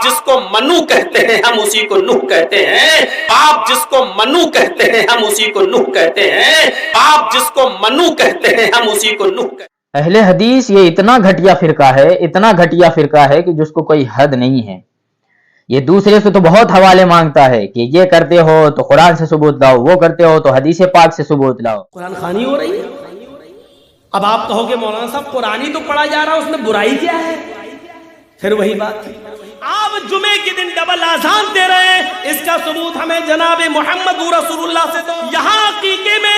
جس کو منو کہتے ہیں ہم اسی کو نوح کہتے ہیں، آپ جس کو منو کہتے ہیں ہم اسی کو نوح کہتے ہیں، آپ جس کو منو کہتے ہیں ہم اسی کو نوح کہتے ہیں۔ اہل حدیث یہ اتنا گھٹیا فرقہ ہے، اتنا گھٹیا فرقہ ہے کہ جس کو کوئی حد نہیں ہے۔ یہ دوسرے سے تو بہت حوالے مانگتا ہے کہ یہ کرتے ہو تو قرآن سے ثبوت لاؤ، وہ کرتے ہو تو حدیث پاک سے ثبوت لاؤ۔ قرآن خوانی ہو رہی ہے۔ اب آپ کہو گے مولانا صاحب قرآن ہی تو پڑھا جا رہا ہے، اس میں برائی کیا ہے؟ پھر وہی بات، آپ جمعے کے دن ڈبل آذان دے رہے ہیں، اس کا ثبوت ہمیں جناب محمد رسول اللہ سے دو۔ یہاں عقیقے میں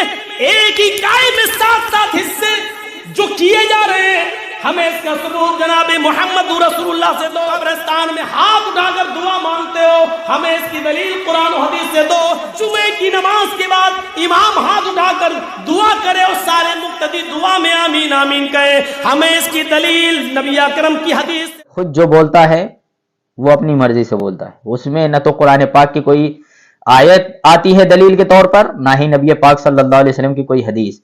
ایک ہی کائے میں 7 حصے جو کیے جا رہے ہیں، ہمیں اس کا ثبوت جناب محمد رسول اللہ سے دو۔ قبرستان میں ہاتھ اٹھا کر دعا مانگتے ہو، ہمیں اس کی دلیل قرآن و حدیث سے دو۔ جمعے کی نماز کے بعد امام ہاتھ اٹھا کر دعا کرے اور سارے مقتدی دعا میں آمین آمین کہے، ہمیں اس کی دلیل نبی اکرم کی حدیث۔ خود جو بولتا ہے وہ اپنی مرضی سے بولتا ہے، اس میں نہ تو قرآن پاک کی کوئی آیت آتی ہے دلیل کے طور پر، نہ ہی نبی پاک صلی اللہ علیہ وسلم کی کوئی حدیث۔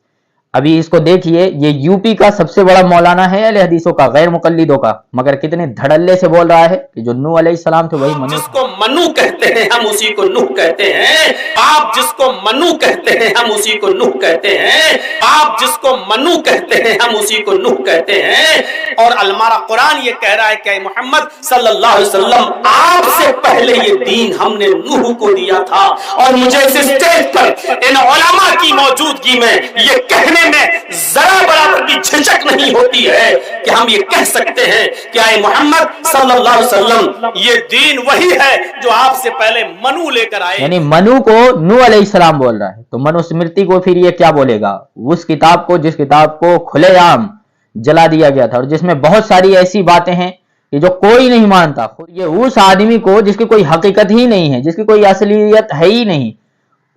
ابھی اس کو دیکھیے، یہ یو پی کا سب سے بڑا مولانا ہے اہل حدیثوں کا، غیر مقلدوں کا، مگر کتنے دھڑلے سے بول رہا ہے کہ جو نوح علیہ السلام تھے وہی منو۔ جس کو منو کہتے ہیں ہم اسی کو نوح کہتے ہیں، آپ جس کو منو کہتے ہیں ہم اسی کو نوح کہتے ہیں، آپ جس کو منو کہتے ہیں ہم اسی کو نوح کہتے ہیں۔ اور ہمارا قرآن یہ کہہ رہا ہے کہ محمد صلی اللہ علیہ وسلم آپ سے پہلے یہ دین ہم نے نوح کو دیا تھا۔ اور مجھے اس اسٹیج پر ان علماء کی موجودگی میں یہ کہنے میں ذرا برابر کی جھجک نہیں ہوتی ہے کہ ہم یہ کہہ سکتے ہیں کہ اے محمد صلی اللہ علیہ وسلم یہ دین وہی ہے جو آپ سے پہلے منو لے کر آئے۔ یعنی منو کو نوح علیہ السلام بول رہا ہے، تو منو سمرتی کو پھر یہ کیا بولے گا؟ اس کتاب کو جس کتاب کو کھلے عام جلا دیا گیا تھا، اور جس میں بہت ساری ایسی باتیں ہیں کہ جو کوئی نہیں مانتا، یہ اس آدمی کو جس کی کوئی حقیقت ہی نہیں ہے، جس کی کوئی اصلیت ہے ہی نہیں،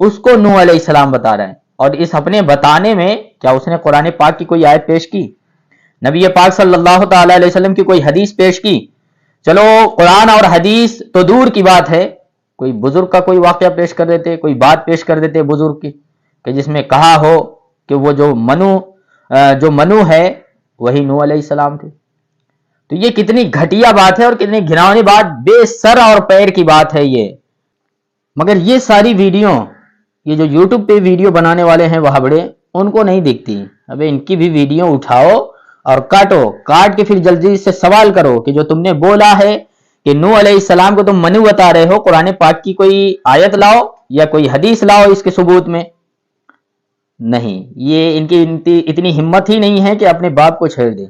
اس کو نوح علیہ السلام بتا رہے ہیں۔ اور اس اپنے بتانے میں کیا اس نے قرآن پاک کی کوئی آیت پیش کی، نبی پاک صلی اللہ تعالی علیہ وسلم کی کوئی حدیث پیش کی؟ چلو قرآن اور حدیث تو دور کی بات ہے، کوئی بزرگ کا کوئی واقعہ پیش کر دیتے، کوئی بات پیش کر دیتے بزرگ کی کہ جس میں کہا ہو کہ وہ جو منو ہے وہی نوح علیہ السلام تھے۔ تو یہ کتنی گھٹیا بات ہے اور کتنی گھناؤنی بات، بے سر اور پیر کی بات ہے یہ۔ مگر یہ ساری ویڈیو، یہ جو یوٹیوب پہ ویڈیو بنانے والے ہیں وہابڑے، ان کو نہیں دکھتی۔ اب ان کی بھی ویڈیو اٹھاؤ اور کاٹ کے پھر جلدی سے سوال کرو کہ جو تم نے بولا ہے کہ نوح علیہ السلام کو تم منو بتا رہے ہو، قرآن پاک کی کوئی آیت لاؤ یا کوئی حدیث لاؤ اس کے ثبوت میں۔ نہیں، یہ ان کی اتنی ہمت ہی نہیں ہے کہ اپنے باپ کو چھیڑ دے۔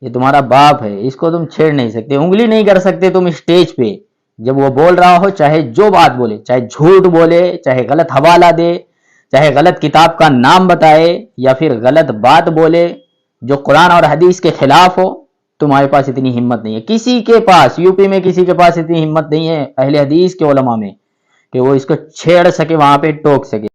یہ تمہارا باپ ہے، اس کو تم چھیڑ نہیں سکتے، انگلی نہیں کر سکتے تم اسٹیج پہ جب وہ بول رہا ہو، چاہے جو بات بولے، چاہے جھوٹ بولے، چاہے غلط حوالہ دے، چاہے غلط کتاب کا نام بتائے یا پھر غلط بات بولے جو قرآن اور حدیث کے خلاف ہو۔ تمہارے پاس اتنی ہمت نہیں ہے، کسی کے پاس، یو پی میں کسی کے پاس اتنی ہمت نہیں ہے اہل حدیث کے علماء میں کہ وہ اس کو چھیڑ سکے، وہاں پہ ٹوک سکے۔